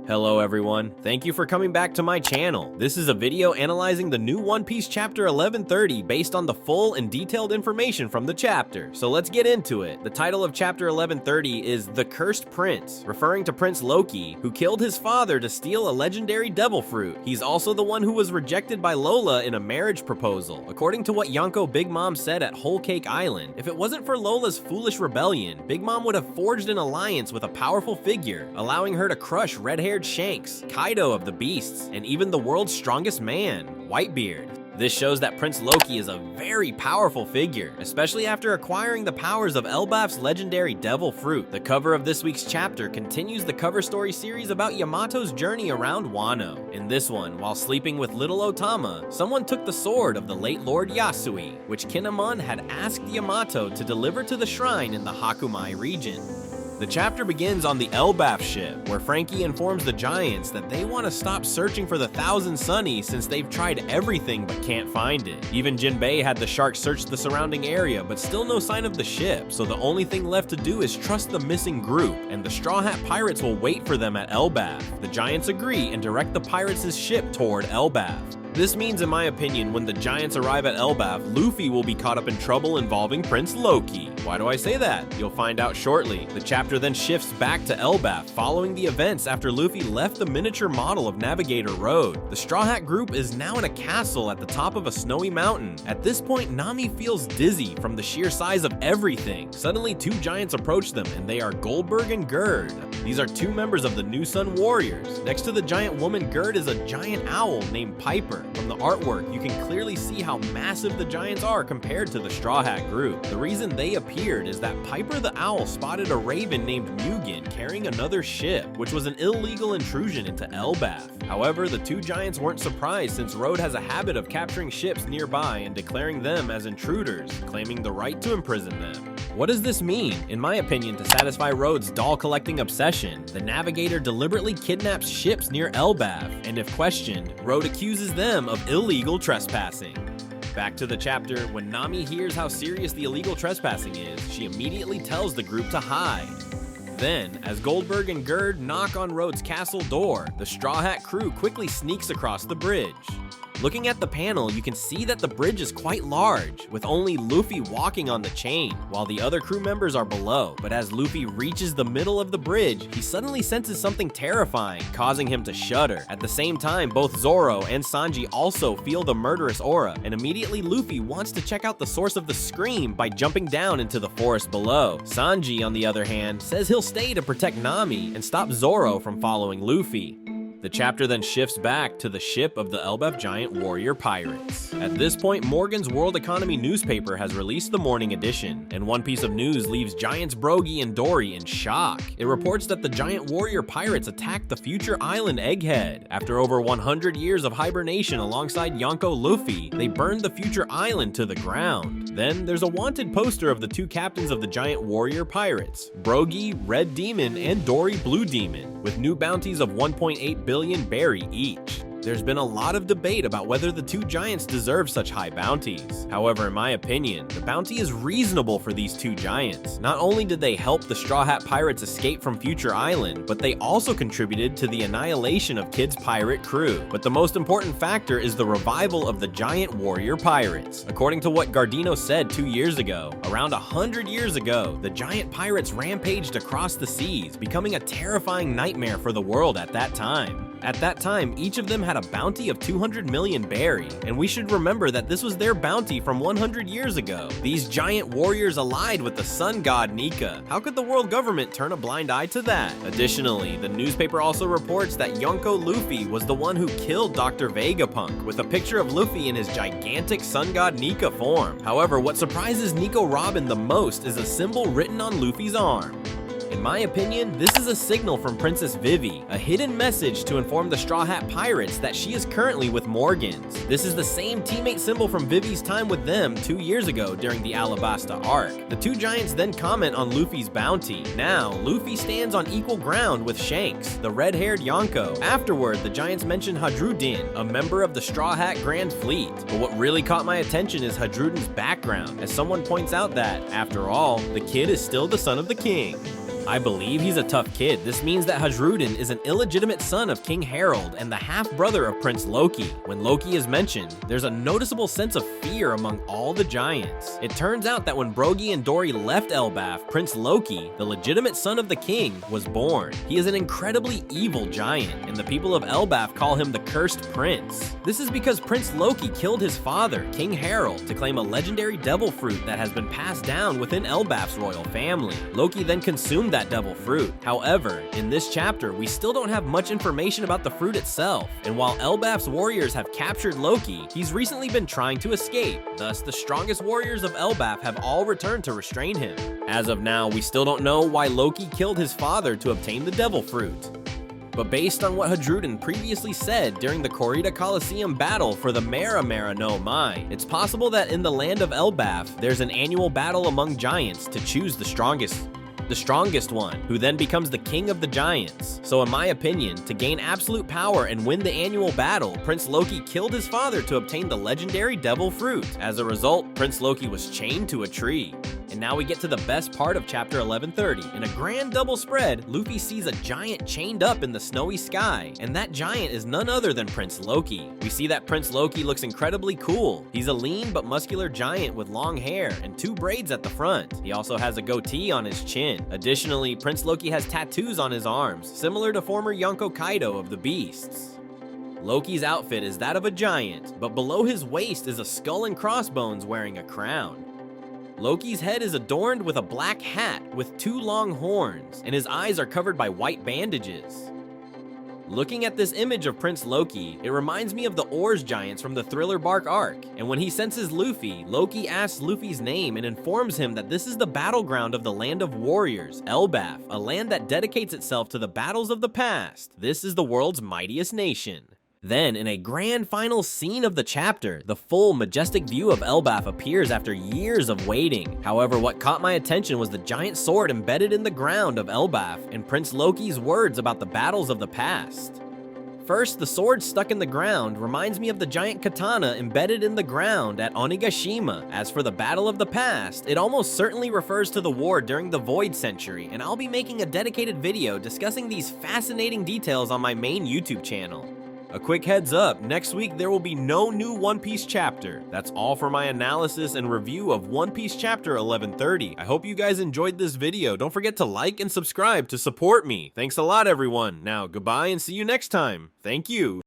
Hello everyone, thank you for coming back to my channel. This is a video analyzing the new One Piece chapter 1130 based on the full and detailed information from the chapter. So let's get into it. The title of chapter 1130 is The Cursed Prince, referring to Prince Loki, who killed his father to steal a legendary devil fruit. He's also the one who was rejected by Lola in a marriage proposal. According to what Yonko Big Mom said at Whole Cake Island, if it wasn't for Lola's foolish rebellion, Big Mom would have forged an alliance with a powerful figure, allowing her to crush red-haired Shanks, Kaido of the Beasts, and even the world's strongest man, Whitebeard. This shows that Prince Loki is a very powerful figure, especially after acquiring the powers of Elbaf's legendary devil fruit. The cover of this week's chapter continues the cover story series about Yamato's journey around Wano. In this one, while sleeping with little Otama, someone took the sword of the late Lord Yasui, which Kinemon had asked Yamato to deliver to the shrine in the Hakumai region. The chapter begins on the Elbaf ship, where Frankie informs the Giants that they want to stop searching for the Thousand Sunny since they've tried everything but can't find it. Even Jinbei had the shark search the surrounding area, but still no sign of the ship, so the only thing left to do is trust the missing group, and the Straw Hat Pirates will wait for them at Elbaf. The Giants agree and direct the Pirates' ship toward Elbaf. This means, in my opinion, when the Giants arrive at Elbaf, Luffy will be caught up in trouble involving Prince Loki. Why do I say that? You'll find out shortly. The chapter then shifts back to Elbaf, following the events after Luffy left the miniature model of Navigator Road. The Straw Hat group is now in a castle at the top of a snowy mountain. At this point, Nami feels dizzy from the sheer size of everything. Suddenly, two giants approach them, and they are Goldberg and Gerd. These are two members of the New Sun Warriors. Next to the giant woman Gerd is a giant owl named Piper. From the artwork, you can clearly see how massive the giants are compared to the Straw Hat group. The reason they appeared is that Piper the Owl spotted a raven named Mugen carrying another ship, which was an illegal intrusion into Elbaf. However, the two giants weren't surprised since Road has a habit of capturing ships nearby and declaring them as intruders, claiming the right to imprison them. What does this mean? In my opinion, to satisfy Road's doll collecting obsession, the Navigator deliberately kidnaps ships near Elbaf, and if questioned, Road accuses them of illegal trespassing. Back to the chapter, when Nami hears how serious the illegal trespassing is, she immediately tells the group to hide. Then, as Goldberg and Gerd knock on Road's castle door, the Straw Hat crew quickly sneaks across the bridge. Looking at the panel, you can see that the bridge is quite large, with only Luffy walking on the chain, while the other crew members are below. But as Luffy reaches the middle of the bridge, he suddenly senses something terrifying, causing him to shudder. At the same time, both Zoro and Sanji also feel the murderous aura, and immediately Luffy wants to check out the source of the scream by jumping down into the forest below. Sanji, on the other hand, says he'll stay to protect Nami and stop Zoro from following Luffy. The chapter then shifts back to the ship of the Elbaf Giant Warrior Pirates. At this point, Morgan's World Economy newspaper has released the morning edition, and one piece of news leaves Giants Brogy and Dory in shock. It reports that the Giant Warrior Pirates attacked the future island Egghead. After over 100 years of hibernation alongside Yonko Luffy, they burned the future island to the ground. Then, there's a wanted poster of the two captains of the Giant Warrior Pirates, Brogy, Red Demon, and Dory, Blue Demon, with new bounties of 1.8 billion berry each. There's been a lot of debate about whether the two giants deserve such high bounties. However, in my opinion, the bounty is reasonable for these two giants. Not only did they help the Straw Hat Pirates escape from Future Island, but they also contributed to the annihilation of Kid's pirate crew. But the most important factor is the revival of the Giant Warrior Pirates. According to what Gardino said 2 years ago, around 100 years ago, the giant pirates rampaged across the seas, becoming a terrifying nightmare for the world at that time. At that time, each of them had a bounty of 200 million berry, and we should remember that this was their bounty from 100 years ago. These giant warriors allied with the sun god Nika. How could the world government turn a blind eye to that? Additionally, the newspaper also reports that Yonko Luffy was the one who killed Dr. Vegapunk, with a picture of Luffy in his gigantic sun god Nika form. However, what surprises Nico Robin the most is a symbol written on Luffy's arm. In my opinion, this is a signal from Princess Vivi, a hidden message to inform the Straw Hat Pirates that she is currently with Morgans. This is the same teammate symbol from Vivi's time with them 2 years ago during the Alabasta arc. The two giants then comment on Luffy's bounty. Now, Luffy stands on equal ground with Shanks, the red-haired Yonko. Afterward, the giants mention Hadrudin, a member of the Straw Hat Grand Fleet. But what really caught my attention is Hadrudin's background, as someone points out that, after all, the kid is still the son of the king. I believe he's a tough kid. This means that Hajrudin is an illegitimate son of King Harald and the half-brother of Prince Loki. When Loki is mentioned, there's a noticeable sense of fear among all the giants. It turns out that when Broggi and Dory left Elbaf, Prince Loki, the legitimate son of the king, was born. He is an incredibly evil giant, and the people of Elbaf call him the Cursed Prince. This is because Prince Loki killed his father, King Harald, to claim a legendary devil fruit that has been passed down within Elbaf's royal family. Loki then consumed that devil fruit. However, in this chapter, we still don't have much information about the fruit itself, and while Elbaf's warriors have captured Loki, he's recently been trying to escape. Thus, the strongest warriors of Elbaf have all returned to restrain him. As of now, we still don't know why Loki killed his father to obtain the devil fruit. But based on what Hajrudin previously said during the Corrida Coliseum battle for the Mera Mera no Mai, it's possible that in the land of Elbaf, there's an annual battle among giants to choose the strongest one, who then becomes the king of the giants. So in my opinion, to gain absolute power and win the annual battle, Prince Loki killed his father to obtain the legendary devil fruit. As a result, Prince Loki was chained to a tree. And now we get to the best part of chapter 1130. In a grand double spread, Luffy sees a giant chained up in the snowy sky, and that giant is none other than Prince Loki. We see that Prince Loki looks incredibly cool. He's a lean but muscular giant with long hair and 2 braids at the front. He also has a goatee on his chin. Additionally, Prince Loki has tattoos on his arms, similar to former Yonko Kaido of the Beasts. Loki's outfit is that of a giant, but below his waist is a skull and crossbones wearing a crown. Loki's head is adorned with a black hat with 2 long horns, and his eyes are covered by white bandages. Looking at this image of Prince Loki, it reminds me of the Oars giants from the Thriller Bark arc, and when he senses Luffy, Loki asks Luffy's name and informs him that this is the battleground of the Land of Warriors, Elbaf, a land that dedicates itself to the battles of the past. This is the world's mightiest nation. Then, in a grand final scene of the chapter, the full majestic view of Elbaf appears after years of waiting. However, what caught my attention was the giant sword embedded in the ground of Elbaf and Prince Loki's words about the battles of the past. First, the sword stuck in the ground reminds me of the giant katana embedded in the ground at Onigashima. As for the battle of the past, it almost certainly refers to the war during the Void Century, and I'll be making a dedicated video discussing these fascinating details on my main YouTube channel. A quick heads up, next week there will be no new One Piece chapter. That's all for my analysis and review of One Piece chapter 1130. I hope you guys enjoyed this video. Don't forget to like and subscribe to support me. Thanks a lot, everyone. Now, goodbye and see you next time. Thank you.